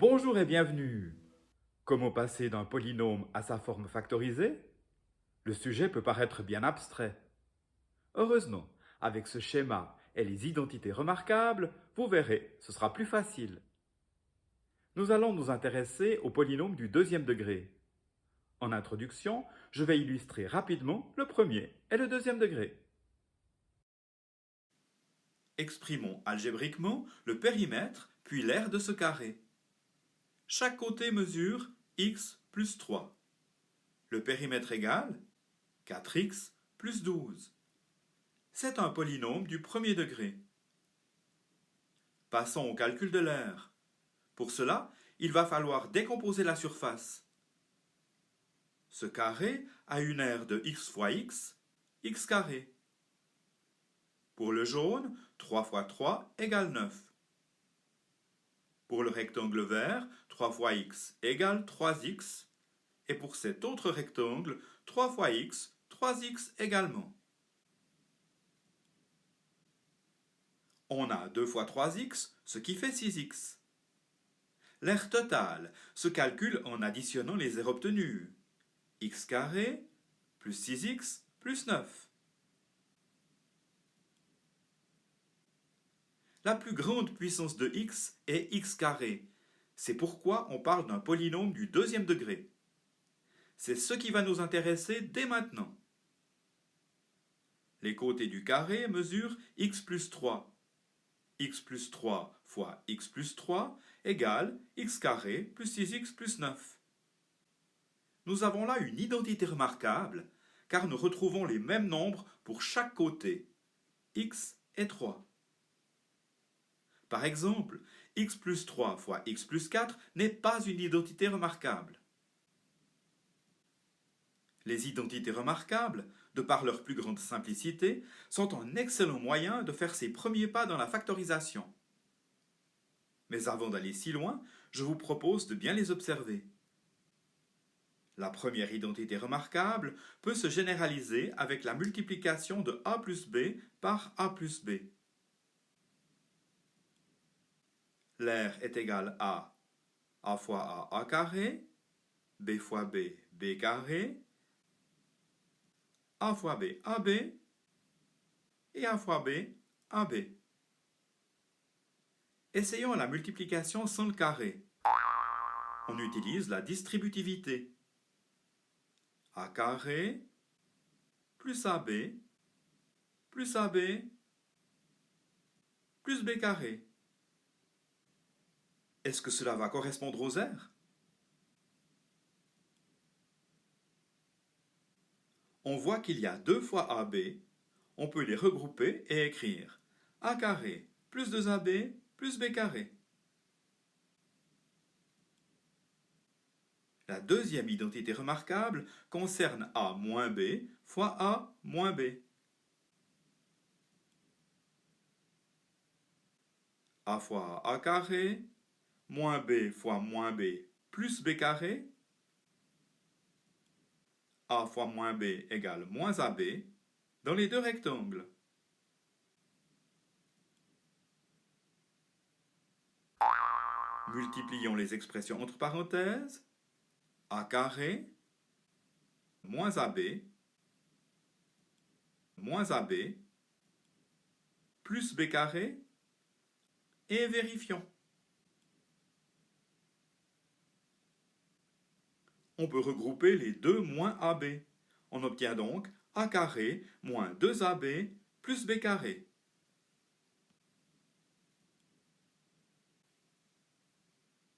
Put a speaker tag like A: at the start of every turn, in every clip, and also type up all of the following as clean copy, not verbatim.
A: Bonjour et bienvenue. Comment passer d'un polynôme à sa forme factorisée? Le sujet peut paraître bien abstrait. Heureusement, avec ce schéma et les identités remarquables, vous verrez, ce sera plus facile. Nous allons nous intéresser au polynôme du deuxième degré. En introduction, je vais illustrer rapidement le premier et le deuxième degré. Exprimons algébriquement le périmètre puis l'aire de ce carré. Chaque côté mesure x plus 3. Le périmètre égal 4x plus 12. C'est un polynôme du premier degré. Passons au calcul de l'aire. Pour cela, il va falloir décomposer la surface. Ce carré a une aire de x fois x, x carré. Pour le jaune, 3 fois 3 égale 9. Pour le rectangle vert, 3 fois x égale 3x. Et pour cet autre rectangle, 3 fois x, 3x également. On a 2 fois 3x, ce qui fait 6x. L'aire totale se calcule en additionnant les aires obtenues. X carré plus 6x plus 9. La plus grande puissance de x est x carré. C'est pourquoi on parle d'un polynôme du deuxième degré. C'est ce qui va nous intéresser dès maintenant. Les côtés du carré mesurent x plus 3. X plus 3 fois x plus 3 égale x carré plus 6x plus 9. Nous avons là une identité remarquable, car nous retrouvons les mêmes nombres pour chaque côté, x et 3. Par exemple, x plus 3 fois x plus 4 n'est pas une identité remarquable. Les identités remarquables, de par leur plus grande simplicité, sont un excellent moyen de faire ses premiers pas dans la factorisation. Mais avant d'aller si loin, je vous propose de bien les observer. La première identité remarquable peut se généraliser avec la multiplication de a plus b par a plus b. L'aire est égale à fois a carré, b fois b, b carré, a fois b, ab, et a fois b, ab. Essayons la multiplication sans le carré. On utilise la distributivité. A carré plus ab plus ab plus b carré. Est-ce que cela va correspondre aux aires? On voit qu'il y a 2 fois ab, on peut les regrouper et écrire a carré plus 2ab plus b carré. La deuxième identité remarquable concerne a moins b fois a moins b. A fois a carré moins b fois moins b plus b carré. A fois moins b égale moins ab dans les deux rectangles. Multiplions les expressions entre parenthèses. A carré moins ab moins ab plus b carré et vérifions. On peut regrouper les deux moins ab. On obtient donc a carré moins 2ab plus b carré.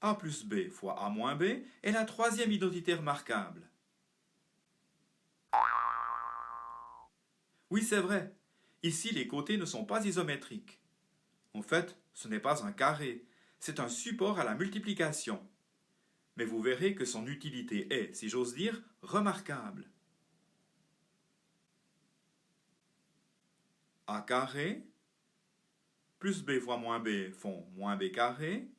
A: A plus b fois a moins b est la troisième identité remarquable. Oui, c'est vrai. Ici, les côtés ne sont pas isométriques. En fait, ce n'est pas un carré, c'est un support à la multiplication. Mais vous verrez que son utilité est, si j'ose dire, remarquable. A carré plus b fois moins b font moins b carré.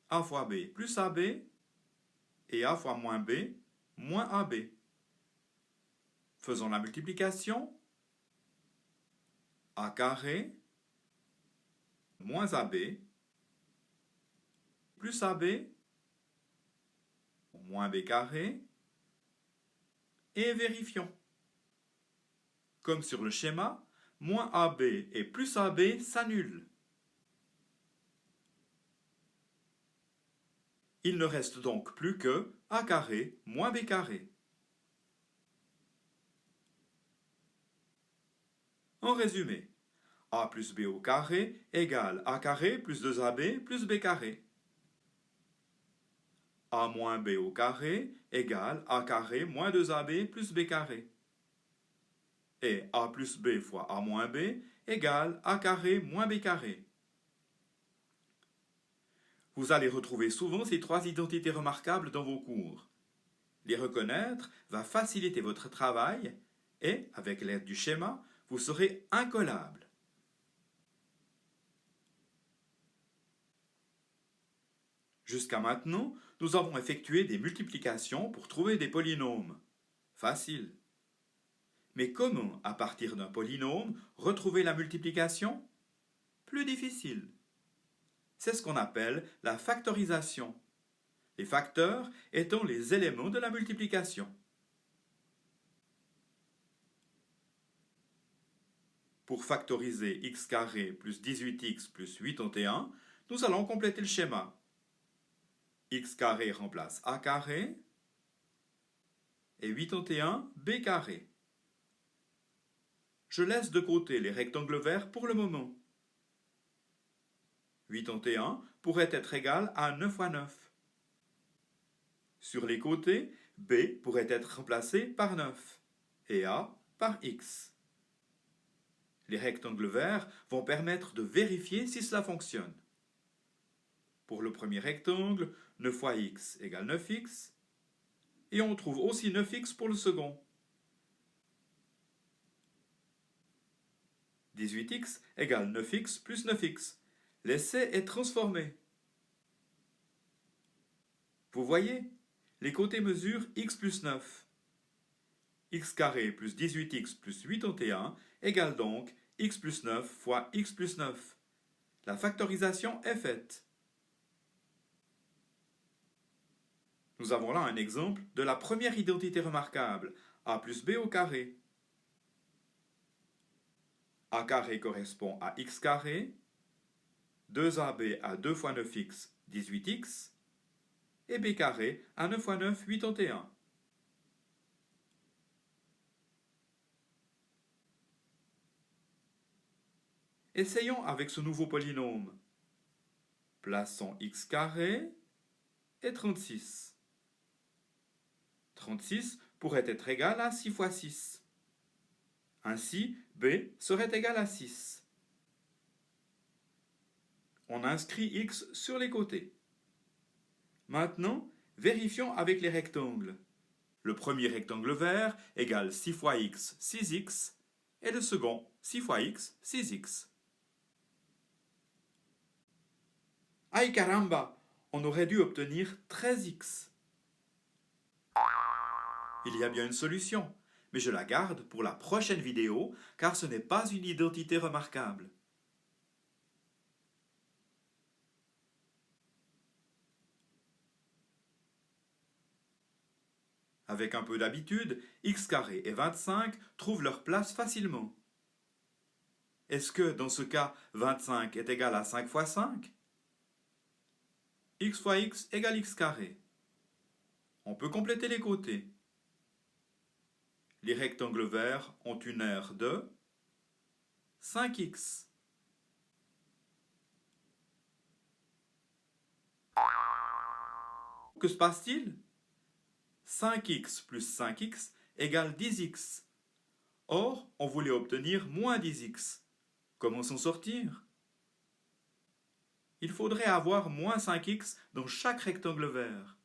A: A fois b plus ab et a fois moins b moins ab. Faisons la multiplication. A carré moins ab plus AB moins B carré, et vérifions. Comme sur le schéma, moins AB et plus AB s'annulent. Il ne reste donc plus que A carré moins B carré. En résumé, A plus B au carré égale A carré plus 2AB plus B carré. A moins B au carré égale A carré moins 2AB plus B carré. Et A plus B fois A moins B égale A carré moins B carré. Vous allez retrouver souvent ces trois identités remarquables dans vos cours. Les reconnaître va faciliter votre travail et, avec l'aide du schéma, vous serez incollable. Jusqu'à maintenant, nous avons effectué des multiplications pour trouver des polynômes. Facile. Mais comment, à partir d'un polynôme, retrouver la multiplication? Plus difficile. C'est ce qu'on appelle la factorisation. Les facteurs étant les éléments de la multiplication. Pour factoriser x carré plus 18x plus 81, nous allons compléter le schéma. X carré remplace A carré et 81 B carré. Je laisse de côté les rectangles verts pour le moment. 81 pourrait être égal à 9 fois 9. Sur les côtés, B pourrait être remplacé par 9 et A par X. Les rectangles verts vont permettre de vérifier si cela fonctionne. Pour le premier rectangle, 9 fois x égale 9x. Et on trouve aussi 9x pour le second. 18x égale 9x plus 9x. L'essai est transformé. Vous voyez, les côtés mesurent x plus 9. X carré plus 18x plus 81 égale donc x plus 9 fois x plus 9. La factorisation est faite. Nous avons là un exemple de la première identité remarquable, a plus b au carré. A carré correspond à x carré, 2ab à 2 fois 9x, 18x, et b carré à 9 fois 9, 81. Essayons avec ce nouveau polynôme. Plaçons x carré et 36. 36 pourrait être égal à 6 fois 6. Ainsi, b serait égal à 6. On inscrit x sur les côtés. Maintenant, vérifions avec les rectangles. Le premier rectangle vert égale 6 fois x, 6x, et le second, 6 fois x, 6x. Aïe caramba, on aurait dû obtenir 13x. Il y a bien une solution, mais je la garde pour la prochaine vidéo car ce n'est pas une identité remarquable. Avec un peu d'habitude, x carré et 25 trouvent leur place facilement. Est-ce que, dans ce cas, 25 est égal à 5 fois 5? X fois x égale x carré. On peut compléter les côtés. Les rectangles verts ont une aire de 5x. Que se passe-t-il? 5x plus 5x égale 10x. Or, on voulait obtenir moins 10x. Comment s'en sortir? Il faudrait avoir moins 5x dans chaque rectangle vert.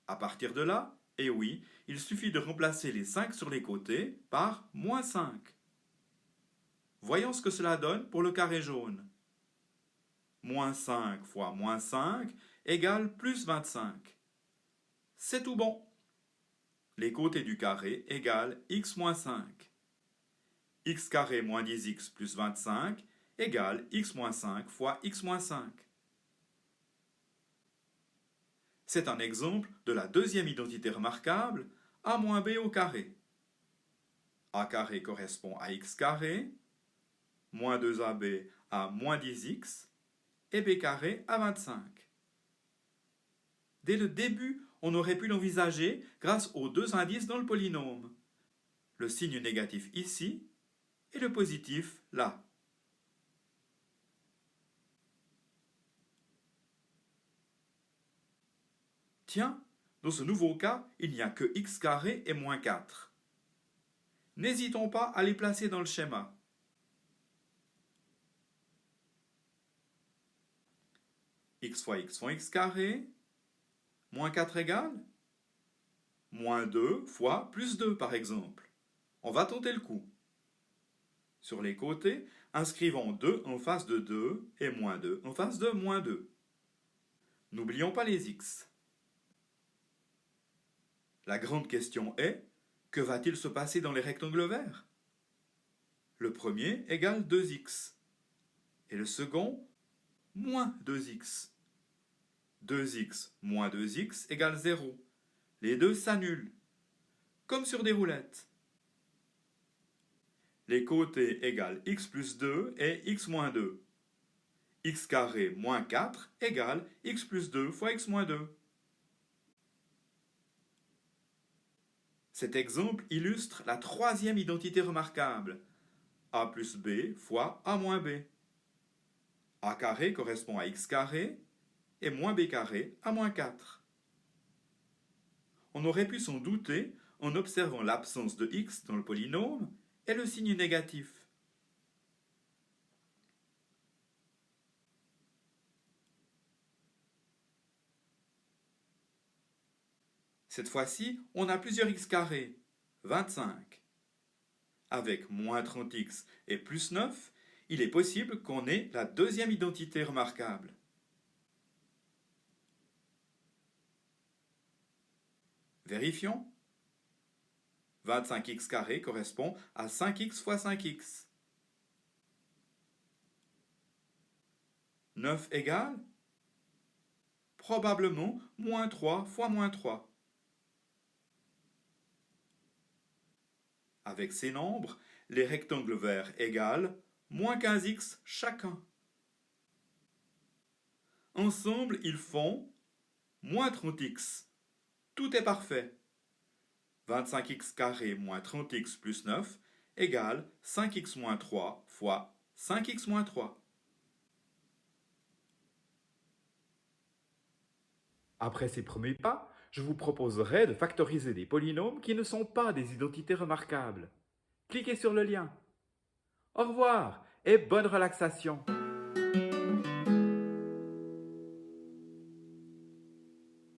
A: À partir de là, eh oui, il suffit de remplacer les 5 sur les côtés par moins 5. Voyons ce que cela donne pour le carré jaune. Moins 5 fois moins 5 égale plus 25. C'est tout bon. Les côtés du carré égale x moins 5. X carré moins 10x plus 25 égale x moins 5 fois x moins 5. C'est un exemple de la deuxième identité remarquable, a moins b au carré. A carré correspond à x carré, moins 2ab à moins 10x, et b carré à 25. Dès le début, on aurait pu l'envisager grâce aux deux indices dans le polynôme. Le signe négatif ici et le positif là. Tiens, dans ce nouveau cas, il n'y a que x carré et moins 4. N'hésitons pas à les placer dans le schéma. X fois x font x carré, moins 4 égale moins 2 fois plus 2 par exemple. On va tenter le coup. Sur les côtés, inscrivons 2 en face de 2 et moins 2 en face de moins 2. N'oublions pas les x. La grande question est, que va-t-il se passer dans les rectangles verts? Le premier égale 2x et le second moins 2x. 2x moins 2x égale 0. Les deux s'annulent, comme sur des roulettes. Les côtés égale x plus 2 et x moins 2. X carré moins 4 égale x plus 2 fois x moins 2. Cet exemple illustre la troisième identité remarquable, a plus b fois a moins b. A carré correspond à x carré et moins b carré à moins 4. On aurait pu s'en douter en observant l'absence de x dans le polynôme et le signe négatif. Cette fois-ci, on a plusieurs x carrés, 25. Avec moins 30x et plus 9, il est possible qu'on ait la deuxième identité remarquable. Vérifions. 25x carré correspond à 5x fois 5x. 9 égale probablement moins 3 fois moins 3. Avec ces nombres, les rectangles verts égalent moins 15x chacun. Ensemble, ils font moins 30x. Tout est parfait. 25x carré moins 30x plus 9 égale 5x moins 3 fois 5x moins 3.
B: Après ces premiers pas, je vous proposerai de factoriser des polynômes qui ne sont pas des identités remarquables. Cliquez sur le lien. Au revoir et bonne relaxation.